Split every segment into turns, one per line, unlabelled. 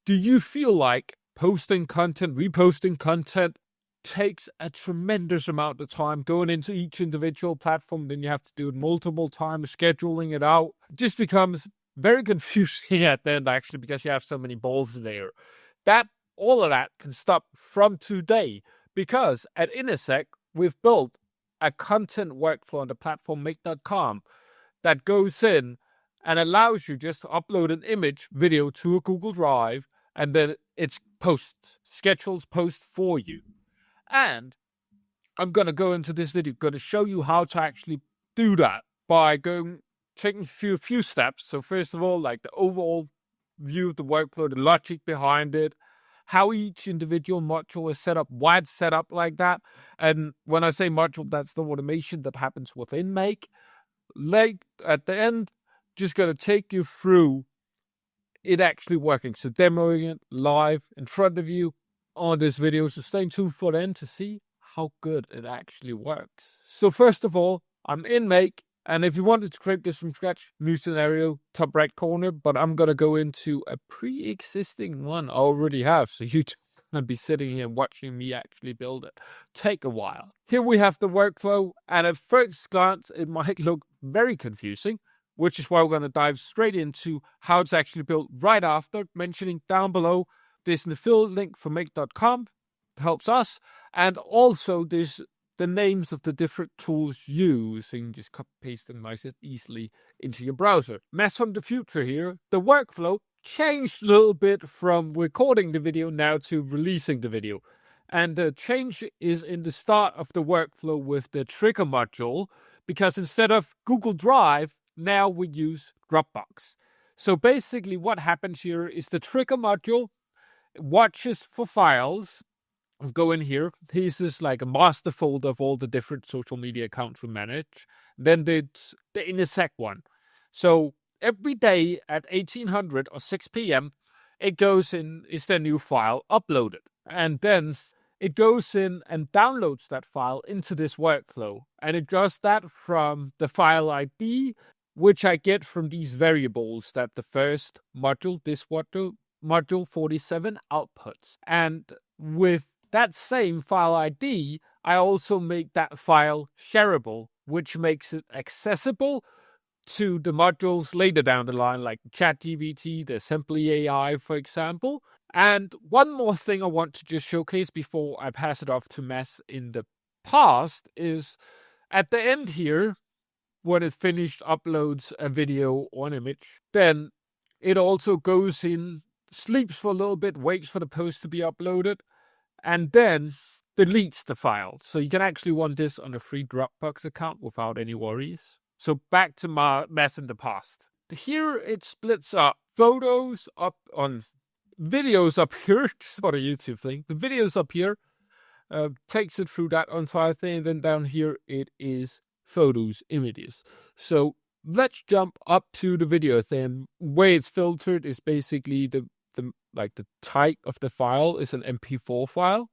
Do you feel like posting content, reposting content takes a tremendous amount of time going into each individual platform? Then you have to do it multiple times, scheduling it out. It just becomes very confusing at the end, actually, because you have so many balls there. All of that can stop from today, because at InASec, we've built a content workflow on the platform make.com that goes in and allows you just to upload an image, video to a Google Drive, and then it's schedules post for you. And I'm going to go into this video, going to show you how to actually do that by taking a few steps. So first of all, like the overall view of the workflow, the logic behind it, how each individual module is set up, why it's set up like that. And when I say module, that's the automation that happens within Make. Like at the end, just going to take you through it actually working. So demoing it live in front of you on this video. So stay tuned for the end to see how good it actually works. So first of all, I'm in Make. And if you wanted to create this from scratch, new scenario, top right corner, but I'm going to go into a pre-existing one I already have. So you're going to be sitting here watching me actually build it. Take a while. Here we have the workflow. And at first glance, it might look very confusing, which is why we're going to dive straight into how it's actually built right after, mentioning down below, there's an affiliate link for make.com, helps us, and also there's the names of the different tools used, so you can just copy paste them nice and easily into your browser. Mess from the future here. The workflow changed a little bit from recording the video now to releasing the video. And the change is in the start of the workflow with the trigger module, because instead of Google Drive, now we use Dropbox. So basically what happens here is the trigger module watches for files. I'll go in here. This is like a master folder of all the different social media accounts we manage. Then there's the InASec one. So every day at 1800 or 6 p.m., it goes in, is the new file uploaded. And then it goes in and downloads that file into this workflow. And it does that from the file ID, which I get from these variables that the first module, this module 47 outputs. And with that same file ID, I also make that file shareable, which makes it accessible to the modules later down the line, like ChatGPT, the Simply AI, for example. And one more thing I want to just showcase before I pass it off to Mass in the past is at the end here, when it's finished, uploads a video or an image, then it also goes in, sleeps for a little bit, waits for the post to be uploaded, and then deletes the file. So you can actually run this on a free Dropbox account without any worries. So back to my mess in the past. Here it splits up photos up on videos up here. It's not a YouTube thing. The videos up here takes it through that entire thing. And then down here it is photos, images. So let's jump up to the video thing. The way it's filtered is basically the type of the file is an MP4 file.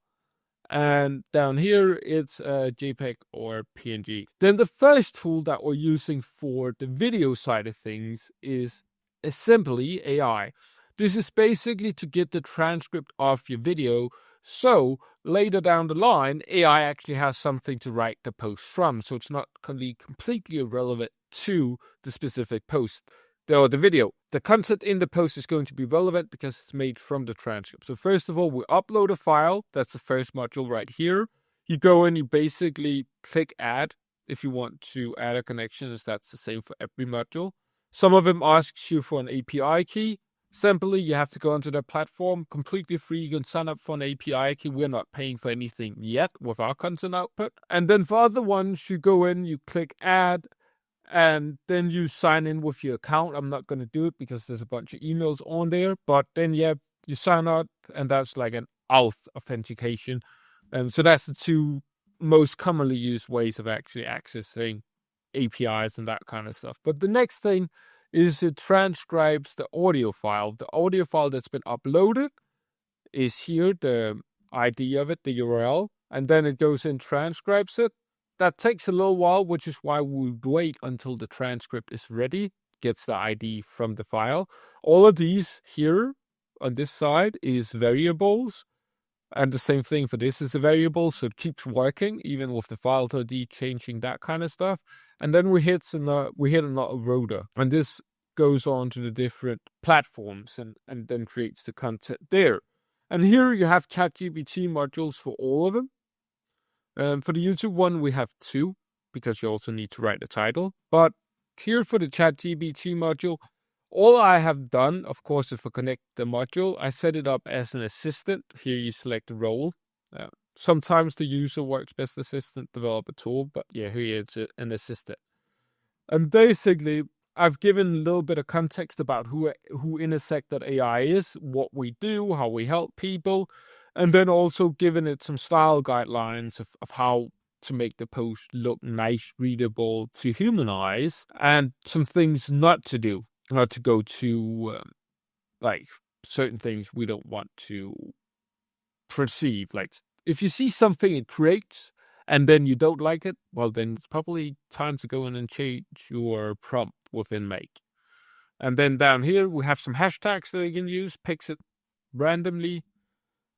And down here, it's a JPEG or PNG. Then the first tool that we're using for the video side of things is Simply AI. This is basically to get the transcript of your video. So later down the line, AI actually has something to write the post from. So it's not completely irrelevant to the specific post or the video. The content in the post is going to be relevant because it's made from the transcript. So first of all, we upload a file. That's the first module right here. You go in, you basically click add if you want to add a connection, as that's the same for every module. Some of them asks you for an API key. Simply, you have to go onto their platform, completely free. You can sign up for an API key. We're not paying for anything yet with our content output. And then for other ones, you go in, you click add, and then you sign in with your account. I'm not going to do it because there's a bunch of emails on there. But then, yeah, you sign out, and that's like an auth authentication. So that's the two most commonly used ways of actually accessing APIs and that kind of stuff. But the next thing is it transcribes the audio file. The audio file that's been uploaded is here, the ID of it, the URL. And then it goes in, transcribes it. That takes a little while, which is why we wait until the transcript is ready, gets the ID from the file. All of these here on this side is variables. And the same thing for this is a variable, so it keeps working, even with the file ID changing, that kind of stuff. And then we hit another rotor, and this goes on to the different platforms and then creates the content there. And here you have ChatGPT modules for all of them. For the YouTube one, we have 2, because you also need to write the title. But here for the ChatGPT module, all I have done, of course, is for connect the module, I set it up as an assistant. Here you select the role. Sometimes the user works best assistant, developer tool, but yeah, here it's an assistant. And basically, I've given a little bit of context about who InASec.AI is, what we do, how we help people, and then also given it some style guidelines of how to make the post look nice, readable to human eyes, and some things not to do. Not to go to, like, certain things we don't want to perceive. Like, if you see something it creates and then you don't like it, well, then it's probably time to go in and change your prompt within Make. And then down here, we have some hashtags that you can use, picks it randomly,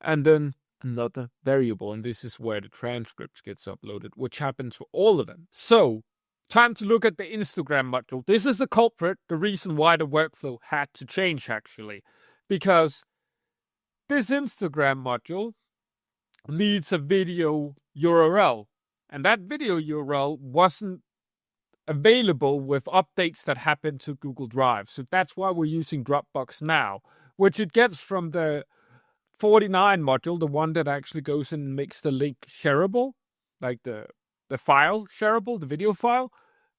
and then another variable. And this is where the transcript gets uploaded, which happens for all of them. So, time to look at the Instagram module. This is the culprit, the reason why the workflow had to change, actually. Because this Instagram module needs a video URL. And that video URL wasn't available with updates that happen to Google Drive. So that's why we're using Dropbox now, which it gets from the 49 module, the one that actually goes and makes the link shareable, like the file shareable, the video file,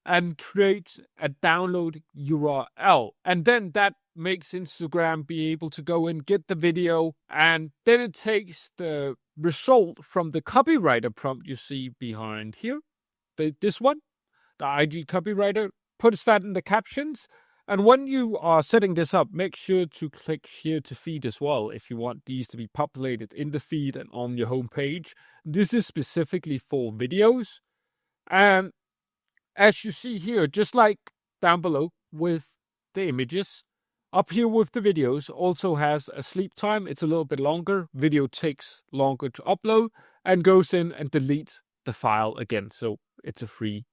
and creates a download URL. And then that makes Instagram be able to go and get the video, and then it takes the result from the copywriter prompt you see behind here, this one, the IG copywriter, puts that in the captions. And when you are setting this up, make sure to click here to feed as well if you want these to be populated in the feed and on your homepage. This is specifically for videos. And as you see here, just like down below with the images, up here with the videos also has a sleep time. It's a little bit longer. Video takes longer to upload and goes in and deletes the file again. So it's a free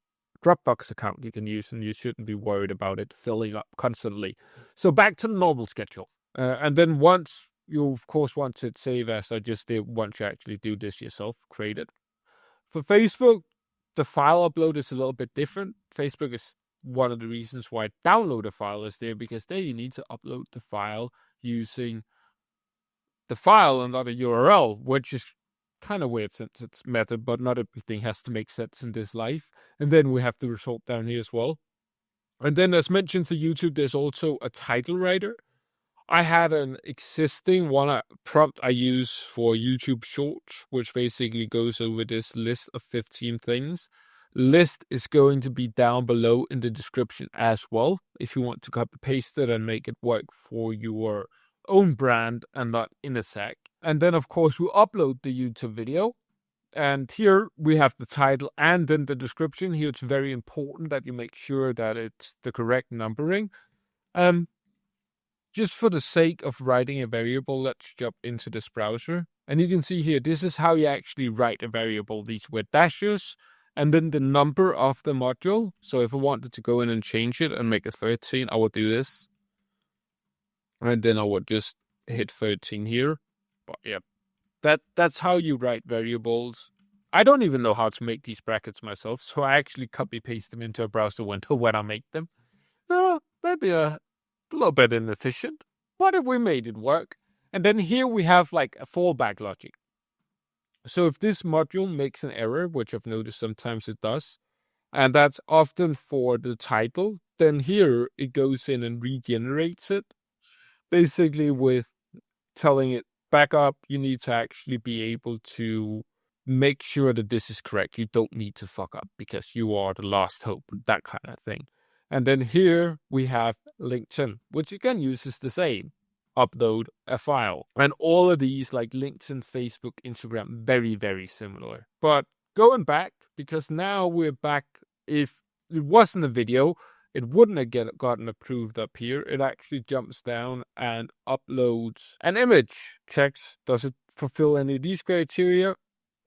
Dropbox account you can use, and you shouldn't be worried about it filling up constantly. So back to the normal schedule. And then once you, of course, want to save as I just did, once you actually do this yourself, create it. For Facebook, the file upload is a little bit different. Facebook is one of the reasons why download a file is there, because there you need to upload the file using the file and not a URL, which is kind of weird since it's method, but not everything has to make sense in this life. And then we have the result down here as well. And then, as mentioned for YouTube, there's also a title writer. I had an existing one prompt I use for YouTube Shorts, which basically goes over this list of 15 things. List is going to be down below in the description as well, if you want to copy paste it and make it work for your own brand and not InASec. And then, of course, we upload the YouTube video. And here we have the title and then the description. Here it's very important that you make sure that it's the correct numbering. Just for the sake of writing a variable, let's jump into this browser. And you can see here, this is how you actually write a variable. These were dashes and then the number of the module. So if I wanted to go in and change it and make it 13, I would do this. And then I would just hit 13 here. But yeah, that's how you write variables. I don't even know how to make these brackets myself, so I actually copy paste them into a browser window when I make them. Maybe a little bit inefficient, but if we made it work. And then here we have like a fallback logic. So if this module makes an error, which I've noticed sometimes it does, and that's often for the title, then here it goes in and regenerates it. Basically with telling it back up, you need to actually be able to make sure that this is correct. You don't need to fuck up because you are the last hope, that kind of thing. And then here we have LinkedIn, which again uses the same. Upload a file. And all of these, like LinkedIn, Facebook, Instagram, very, very similar. But going back, because now we're back, if it wasn't a video, it wouldn't have gotten approved up here. It actually jumps down and uploads an image. Checks, does it fulfill any of these criteria?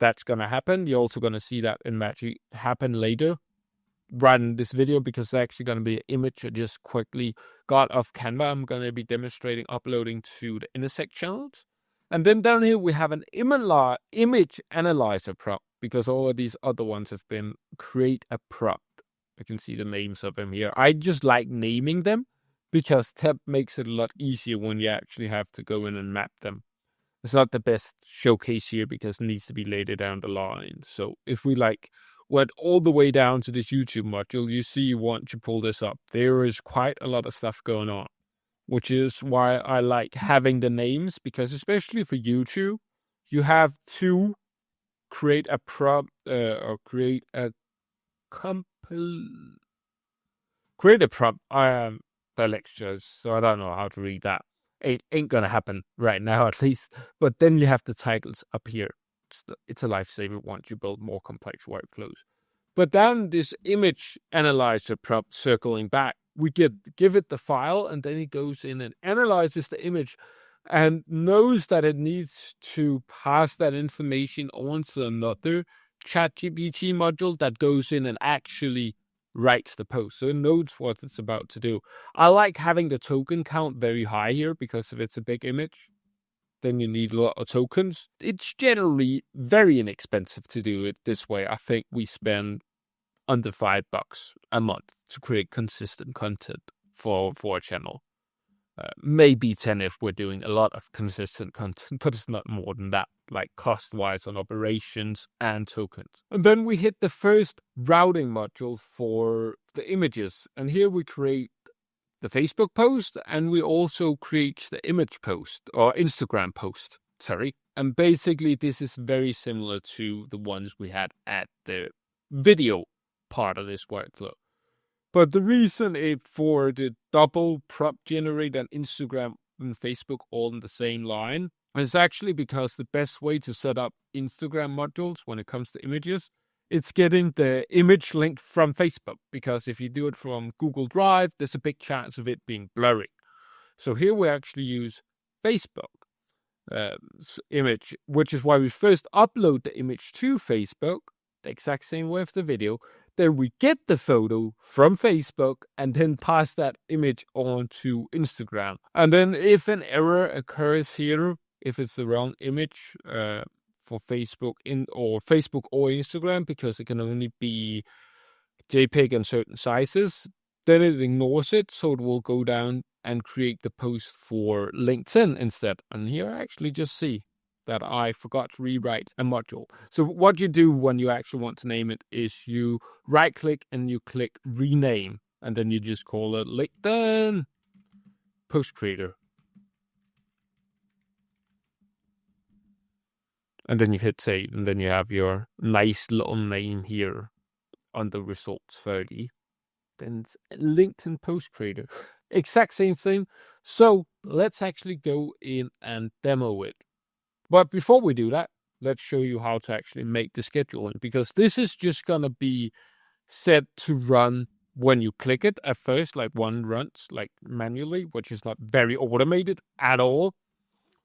That's going to happen. You're also going to see that in Magic happen later, right in this video, because it's actually going to be an image I just quickly got off Canva. I'm going to be demonstrating uploading to the InASec channels. And then down here, we have an image analyzer prompt, because all of these other ones have been create a prompt. I can see the names of them here. I just like naming them because that makes it a lot easier when you actually have to go in and map them. It's not the best showcase here because it needs to be later down the line. So if we went all the way down to this YouTube module, you see once you pull this up, there is quite a lot of stuff going on, which is why I like having the names, because especially for YouTube, you have to create a prompt or create a prompt. I am dyslexic, so I don't know how to read that. It ain't gonna happen right now, at least. But then you have the titles up here. It's a lifesaver once you build more complex workflows. But down this image analyzer prompt circling back, we give it the file, and then it goes in and analyzes the image and knows that it needs to pass that information on to another ChatGPT module that goes in and actually writes the post. So it knows what it's about to do. I like having the token count very high here, because if it's a big image, then you need a lot of tokens. It's generally very inexpensive to do it this way. I think we spend under $5 a month to create consistent content for a channel. Maybe 10 if we're doing a lot of consistent content, but it's not more than that, like cost-wise on operations and tokens. And then we hit the first routing module for the images. And here we create the Facebook post, and we also create the image post, or Instagram post, sorry. And basically this is very similar to the ones we had at the video part of this workflow. But the reason for the double prompt generate and Instagram and Facebook all in the same line is actually because the best way to set up Instagram modules when it comes to images, it's getting the image link from Facebook. Because if you do it from Google Drive, there's a big chance of it being blurry. So here we actually use Facebook image, which is why we first upload the image to Facebook, the exact same way as the video. Then we get the photo from Facebook and then pass that image on to Instagram. And then if an error occurs here, if it's the wrong image for Facebook or Instagram, because it can only be JPEG in certain sizes, then it ignores it. So it will go down and create the post for LinkedIn instead. And here I actually just see that I forgot to rewrite a module. So what you do when you actually want to name it is you right click and you click rename, and then you just call it LinkedIn Post Creator. And then you hit save, and then you have your nice little name here on the results 30. Then it's LinkedIn Post Creator. Exact same thing. So let's actually go in and demo it. But before we do that, let's show you how to actually make the scheduling, because this is just going to be set to run when you click it at first, like one runs like manually, which is not very automated at all.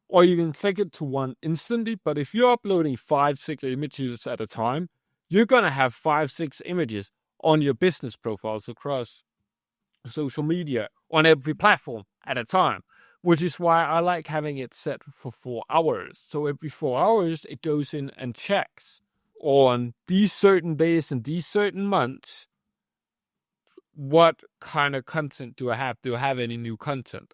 Or you can click it to one instantly, but if you're uploading 5-6 images at a time, you're going to have 5-6 images on your business profiles across social media on every platform at a time. Which is why I like having it set for 4 hours. So every 4 hours, it goes in and checks on these certain days and these certain months, what kind of content do I have? Do I have any new content?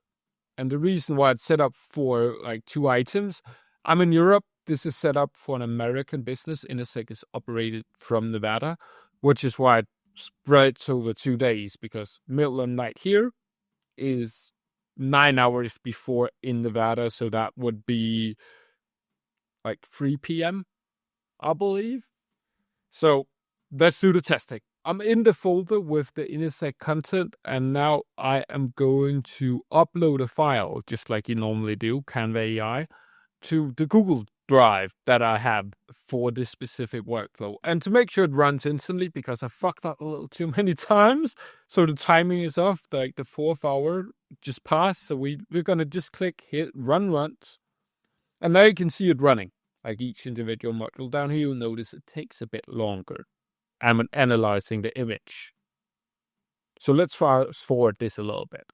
And the reason why it's set up for like 2 items, I'm in Europe. This is set up for an American business. InASec is operated from Nevada, which is why it spreads over 2 days, because middle of night here is 9 hours before in Nevada, so that would be like 3 p.m., I believe. So let's do the testing. I'm in the folder with the InASec content, and now I am going to upload a file, just like you normally do, Canva AI, to the Google drive that I have for this specific workflow. And to make sure it runs instantly, because I fucked up a little too many times, so the timing is off, like the 4th hour just passed. So we're going to just click hit run once. And now you can see it running. Like each individual module down here, you'll notice it takes a bit longer. I'm analyzing the image. So let's fast forward this a little bit.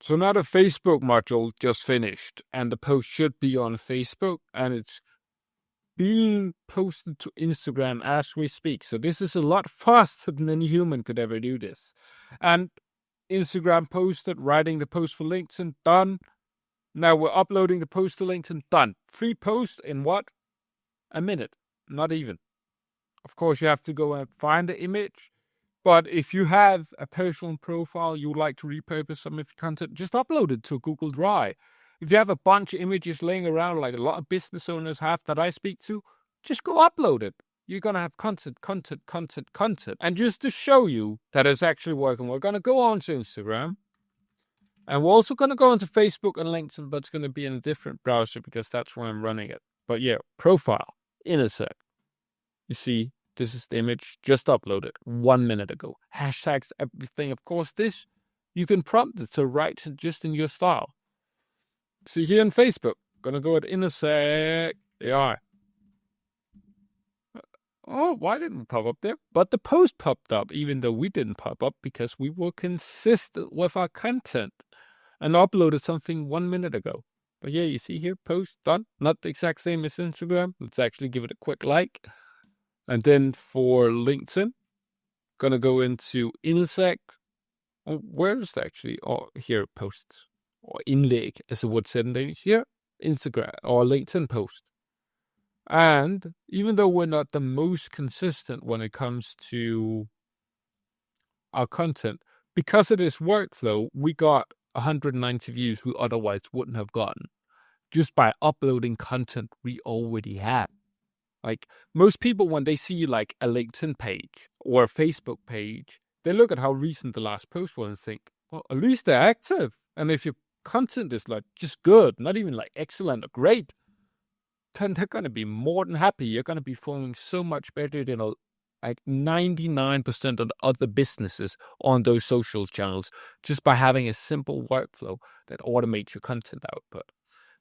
So now the Facebook module just finished, and the post should be on Facebook, and it's being posted to Instagram as we speak. So this is a lot faster than any human could ever do this. And Instagram posted, writing the post for LinkedIn, done. Now we're uploading the post to LinkedIn, done. 3 posts in what? A minute. Not even. Of course, you have to go and find the image. But if you have a personal profile, you would like to repurpose some of your content, just upload it to Google Drive. If you have a bunch of images laying around, like a lot of business owners have that I speak to, just go upload it. You're going to have content. And just to show you that it's actually working, we're going to go on to Instagram. And we're also going to go into Facebook and LinkedIn, but it's going to be in a different browser because that's where I'm running it. But yeah, profile, InASec. You see, this is the image just uploaded 1 minute ago. Hashtags, everything. Of course, this, you can prompt it to write just in your style. See here in Facebook, going to go at InASec.AI. Oh, why didn't it pop up there? But the post popped up, even though we didn't pop up, because we were consistent with our content and uploaded something 1 minute ago. But yeah, you see here, post done. Not the exact same as Instagram. Let's actually give it a quick like. And then for LinkedIn, gonna go into InASec. Oh, where is it actually? Oh, here, posts. Or inlæg, as it would say in Danish. Here, Instagram or LinkedIn post. And even though we're not the most consistent when it comes to our content, because of this workflow, we got 190 views we otherwise wouldn't have gotten just by uploading content we already had. Like most people, when they see like a LinkedIn page or a Facebook page, they look at how recent the last post was and think, well, at least they're active. And if your content is like just good, not even like excellent or great, then they're going to be more than happy. You're going to be performing so much better than like 99% of the other businesses on those social channels just by having a simple workflow that automates your content output.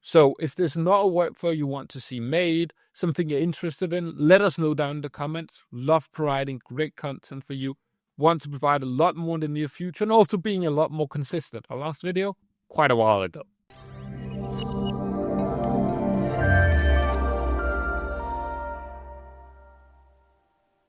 So if there's not a workflow you want to see made, something you're interested in, let us know down in the comments. Love providing great content for you. Want to provide a lot more in the near future and also being a lot more consistent. Our last video, quite a while ago.